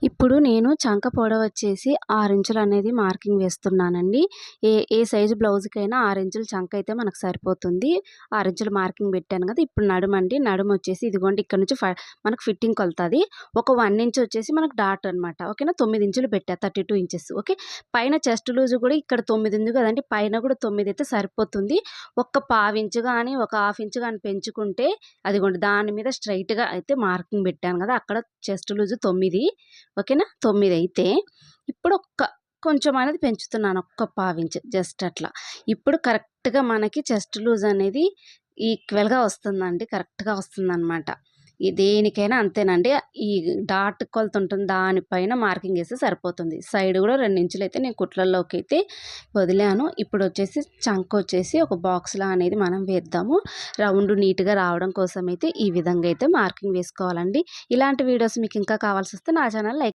ఇప్పుడు నేను చంక పొడవు వచ్చేసి 6 ఇంచులు అనేది మార్కింగ్ వేస్తున్నానండి. ఏ సైజు బ్లౌజ్‌కైనా 6 ఇంచుల చంక అయితే మనకు సరిపోతుంది. 6 ఇంచులు మార్కింగ్ పెట్టాను కదా! ఇప్పుడు నడుమండి. నడుము వచ్చేసి ఇదిగోండి ఇక్కడ నుంచి మనకు ఫిట్టింగ్ కొలతది. ఒక 1 ఇంచ్ వచ్చేసి మనకు డాట్ అనమాట. ఓకేనా? 9 ఇంచులు పెట్టా. 32 ఇంచెస్. ఓకే. పైన చెస్ట్ లూజ్ కూడా ఇక్కడ 9 ఉంది కదండీ! పైన కూడా 9 అయితే సరిపోతుంది. ఒక పావు ఇంచు గాని, ఒక హాఫ్ ఇంచు గాని పెంచుకుంటే అదిగోండి దాని మీద స్ట్రెయిట్‌గా అయితే మార్కింగ్ పెట్టాను కదా! అక్కడ చెస్ట్ లూజ్ 9. ఓకేనా? 9 అయితే ఇప్పుడు కొంచెం అనేది పెంచుతున్నాను. ఒక్క పావించ్ జస్ట్ అట్లా. ఇప్పుడు కరెక్ట్‌గా మనకి చెస్ట్ లూజ్ అనేది ఈక్వల్‌గా వస్తుందండి. కరెక్ట్‌గా వస్తుందనమాట. దేనికైనా అంతేనండి. ఈ డాట్ కొలత ఉంటుంది. దానిపైన మార్కింగ్ ఏస్తే సరిపోతుంది. సైడ్ కూడా 2 ఇంచులైతే నేను కుట్లల్లోకైతే వదిలాను. ఇప్పుడొచ్చేసి చంకొచ్చేసి ఒక బాక్స్‌లా అనేది మనం వేద్దాము. రౌండ్ నీట్‌గా రావడం కోసమైతే ఈ విధంగా అయితే మార్కింగ్ వేసుకోవాలండి. ఇలాంటి వీడియోస్ మీకు ఇంకా కావాల్సొస్తే నా ఛానల్ లైక్